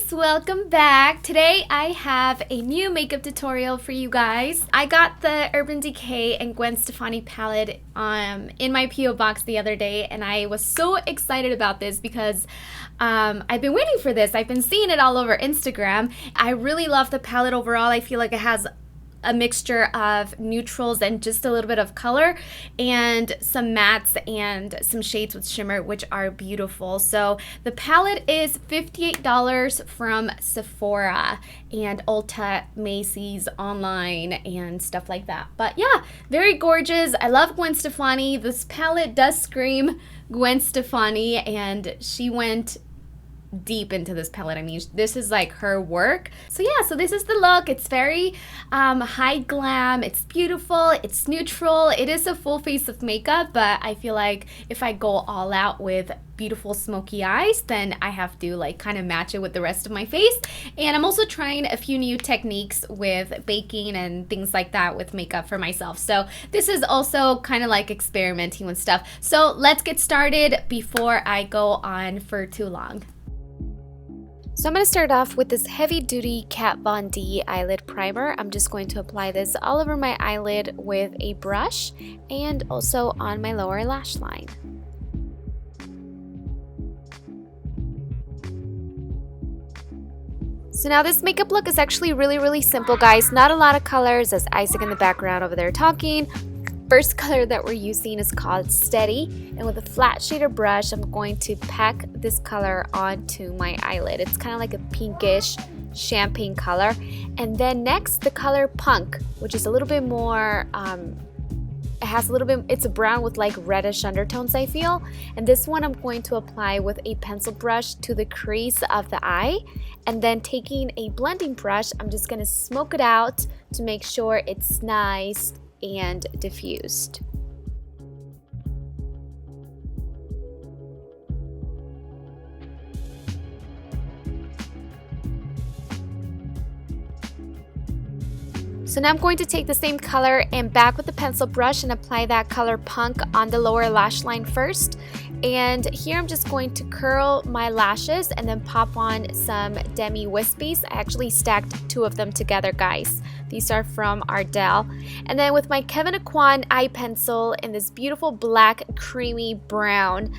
guys, welcome back. Today I have a new makeup tutorial for you guys. I got the Urban Decay and Gwen Stefani palette in my P.O. box the other day, and I was so excited about this because I've been waiting for this. I've been seeing it all over Instagram. I really love the palette overall. I feel like it has a mixture of neutrals and just a little bit of color and some mattes and some shades with shimmer, which are beautiful. So the palette is $58 from Sephora and Ulta, Macy's, online, and stuff like that. But yeah, very gorgeous. I love Gwen Stefani. This palette does scream Gwen Stefani, and she went deep into this palette. I mean, this is like her work. So yeah, so this is the look. It's very high glam. It's beautiful. It's neutral. It is a full face of makeup, but I feel like if I go all out with beautiful smoky eyes, then I have to like kind of match it with the rest of my face. And I'm also trying a few new techniques with baking and things like that with makeup for myself. So this is also kind of like experimenting with stuff. So let's get started before I go on for too long. So I'm going to start off with this heavy duty Kat Von D eyelid primer. I'm just going to apply this all over my eyelid with a brush and also on my lower lash line. So now this makeup look is actually really simple, guys. Not a lot of colors. There's Isaac in the background over there talking. First color that we're using is called Steady, and with a flat shader brush I'm going to pack this color onto my eyelid. It's kind of like a pinkish champagne color. And then next the color Punk, which is a little bit more it's a brown with like reddish undertones, I feel. And this one I'm going to apply with a pencil brush to the crease of the eye, and then taking a blending brush I'm just going to smoke it out to make sure it's nice and diffused. So now I'm going to take the same color and back with the pencil brush and apply that color Punk on the lower lash line first. And here I'm just going to curl my lashes and then pop on some demi wispies. I actually stacked two of them together, guys. These are from Ardell. And then with my Kevyn Aucoin eye pencil in this beautiful black creamy brown,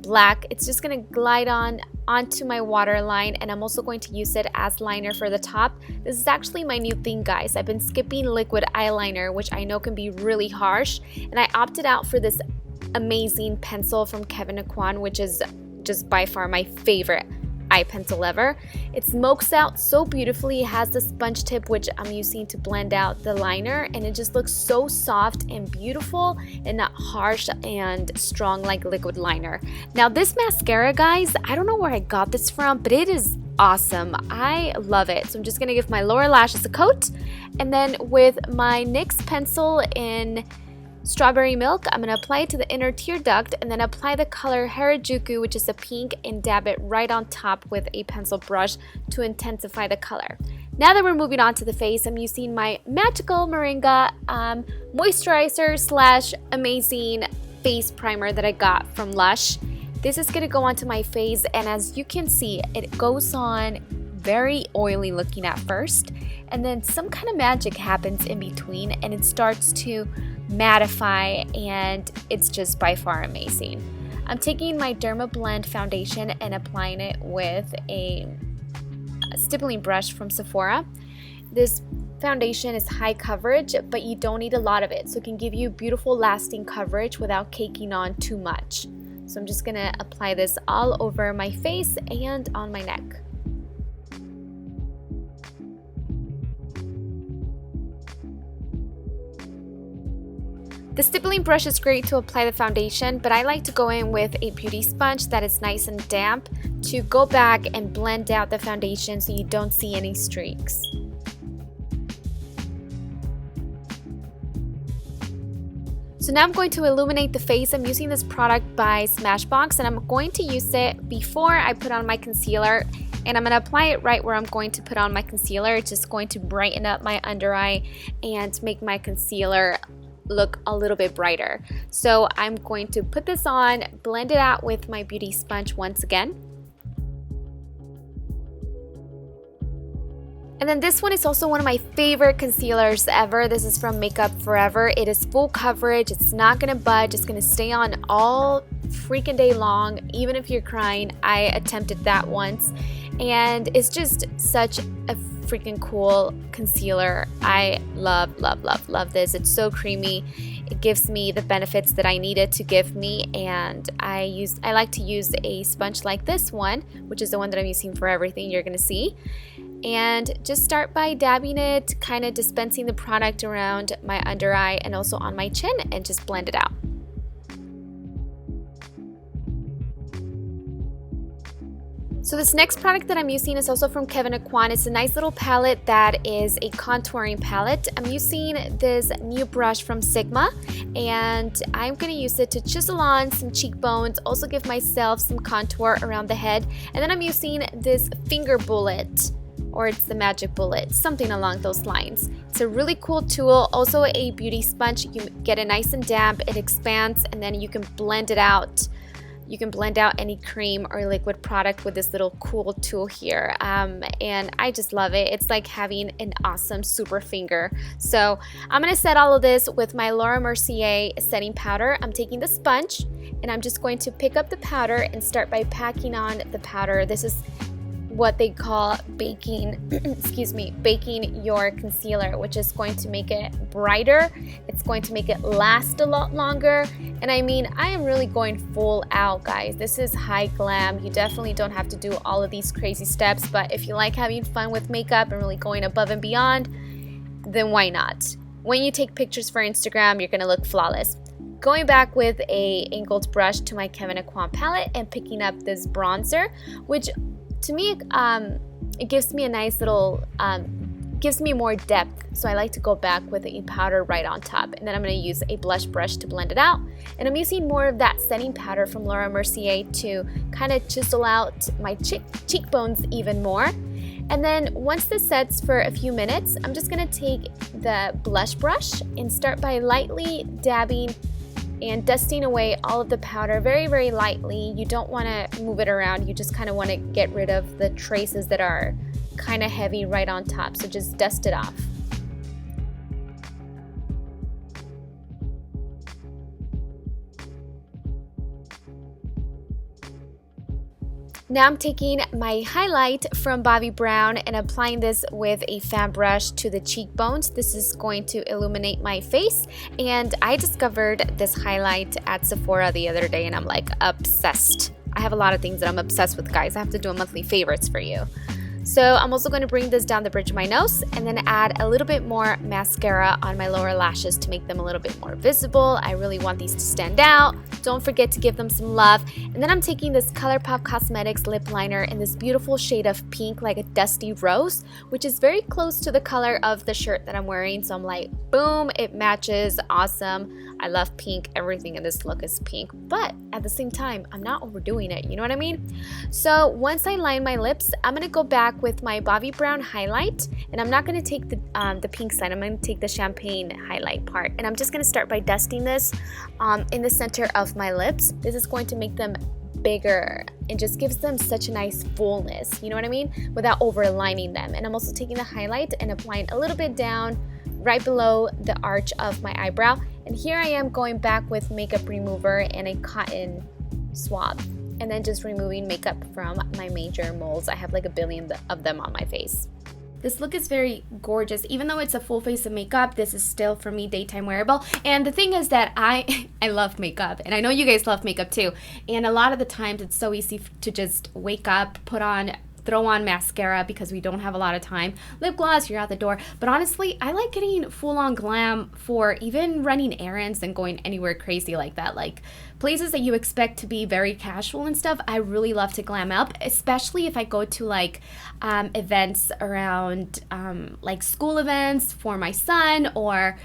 black, it's just going to glide onto my waterline, and I'm also going to use it as liner for the top. This is actually my new thing, guys. I've been skipping liquid eyeliner, which I know can be really harsh, and I opted out for this amazing pencil from Kevyn Aucoin, which is just by far my favorite eye pencil ever. It smokes out so beautifully. It has the sponge tip, which I'm using to blend out the liner, and it just looks so soft and beautiful and not harsh and strong like liquid liner. Now this mascara, guys, I don't know where I got this from, but it is awesome. I love it. So I'm just gonna give my lower lashes a coat, and then with my NYX pencil in Strawberry Milk, I'm going to apply it to the inner tear duct and then apply the color Harajuku, which is a pink, and dab it right on top with a pencil brush to intensify the color. Now that we're moving on to the face, I'm using my Magical Moringa moisturizer slash amazing face primer that I got from Lush. This is going to go onto my face, and as you can see, it goes on very oily looking at first, and then some kind of magic happens in between and it starts to mattify, and it's just by far amazing. I'm taking my Derma Blend foundation and applying it with a stippling brush from Sephora. This foundation is high coverage, but you don't need a lot of it, so it can give you beautiful lasting coverage without caking on too much. So I'm just gonna apply this all over my face and on my neck. The stippling brush is great to apply the foundation, but I like to go in with a beauty sponge that is nice and damp to go back and blend out the foundation so you don't see any streaks. So now I'm going to illuminate the face. I'm using this product by Smashbox, and I'm going to use it before I put on my concealer, and I'm going to apply it right where I'm going to put on my concealer. It's just going to brighten up my under eye and make my concealer look a little bit brighter. So I'm going to put this on, blend it out with my beauty sponge once again. And then this one is also one of my favorite concealers ever. This is from Makeup Forever. It is full coverage. It's not gonna budge. It's gonna stay on all freaking day long, even if you're crying. I attempted that once, and it's just such a freaking cool concealer. I love, love, love, love this. It's so creamy. It gives me the benefits that I needed to give me, and I like to use a sponge like this one, which is the one that I'm using for everything you're gonna see. And just start by dabbing it, kind of dispensing the product around my under eye and also on my chin, and just blend it out. So this next product that I'm using is also from Kevyn Aucoin. It's a nice little palette that is a contouring palette. I'm using this new brush from Sigma, and I'm going to use it to chisel on some cheekbones, also give myself some contour around the head. And then I'm using this finger bullet, or it's the magic bullet, something along those lines. It's a really cool tool, also a beauty sponge. You get it nice and damp, it expands, and then you can blend it out. You can blend out any cream or liquid product with this little cool tool here, and I just love it. It's like having an awesome super finger. So I'm gonna set all of this with my Laura Mercier setting powder. I'm taking the sponge, and I'm just going to pick up the powder and start by packing on the powder. This is what they call baking, excuse me, baking your concealer, which is going to make it brighter. It's going to make it last a lot longer. And I mean, I am really going full out, guys. This is high glam. You definitely don't have to do all of these crazy steps, but if you like having fun with makeup and really going above and beyond, then why not? When you take pictures for Instagram, you're gonna look flawless. Going back with a angled brush to my Kevyn Aucoin palette and picking up this bronzer, which to me, it gives me a nice little, gives me more depth. So I like to go back with a powder right on top. And then I'm going to use a blush brush to blend it out. And I'm using more of that setting powder from Laura Mercier to kind of chisel out my cheekbones even more. And then once this sets for a few minutes, I'm just going to take the blush brush and start by lightly dabbing and dusting away all of the powder very, very lightly. You don't want to move it around. You just kind of want to get rid of the traces that are kind of heavy right on top. So just dust it off. Now I'm taking my highlight from Bobbi Brown and applying this with a fan brush to the cheekbones. This is going to illuminate my face, and I discovered this highlight at Sephora the other day and I'm like obsessed. I have a lot of things that I'm obsessed with, guys. I have to do a monthly favorites for you. So I'm also going to bring this down the bridge of my nose and then add a little bit more mascara on my lower lashes to make them a little bit more visible. I really want these to stand out. Don't forget to give them some love. And then I'm taking this ColourPop Cosmetics lip liner in this beautiful shade of pink, like a dusty rose, which is very close to the color of the shirt that I'm wearing. So I'm like, boom, it matches. Awesome. I love pink. Everything in this look is pink, but at the same time, I'm not overdoing it. You know what I mean? So once I line my lips, I'm going to go back with my Bobbi Brown highlight, and I'm not going to take the pink side. I'm going to take the champagne highlight part, and I'm just going to start by dusting this in the center of my lips. This is going to make them bigger and just gives them such a nice fullness, you know what I mean, without overlining them. And I'm also taking the highlight and applying a little bit down right below the arch of my eyebrow. And here I am going back with makeup remover and a cotton swab, and then just removing makeup from my major moles. I have like a billion of them on my face. This look is very gorgeous. Even though it's a full face of makeup, this is still, for me, daytime wearable. And the thing is that I love makeup, and I know you guys love makeup too. And a lot of the times it's so easy to just wake up, throw on mascara because we don't have a lot of time. Lip gloss, you're out the door. But honestly, I like getting full-on glam for even running errands and going anywhere crazy like that. Like places that you expect to be very casual and stuff, I really love to glam up, especially if I go to like events around like school events for my son, or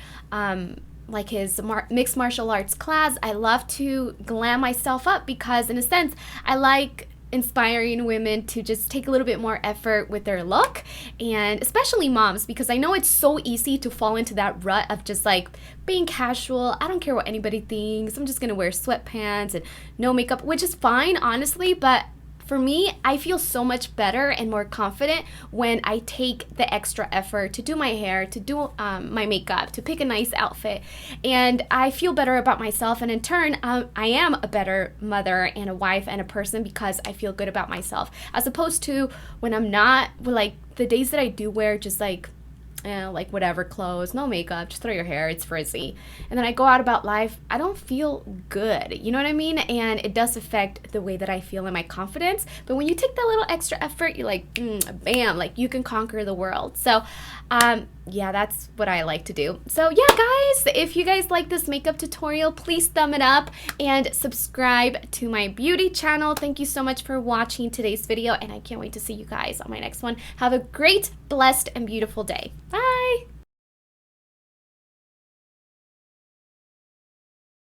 like his mixed martial arts class. I love to glam myself up because in a sense, I like inspiring women to just take a little bit more effort with their look, and especially moms, because I know it's so easy to fall into that rut of just like being casual. I don't care what anybody thinks. I'm just gonna wear sweatpants and no makeup, which is fine, honestly, but For me, I feel so much better and more confident when I take the extra effort to do my hair, to do my makeup, to pick a nice outfit, and I feel better about myself, and in turn, I am a better mother and a wife and a person because I feel good about myself, as opposed to when I'm not, like the days that I do wear just like whatever clothes, no makeup, just throw your hair, it's frizzy. And then I go out about life, I don't feel good, you know what I mean? And it does affect the way that I feel and my confidence. But when you take that little extra effort, you're like, bam, like you can conquer the world. So, yeah, that's what I like to do. So yeah, guys, if you guys like this makeup tutorial, please thumb it up and subscribe to my beauty channel. Thank you so much for watching today's video, and I can't wait to see you guys on my next one. Have a great, blessed, and beautiful day. Bye.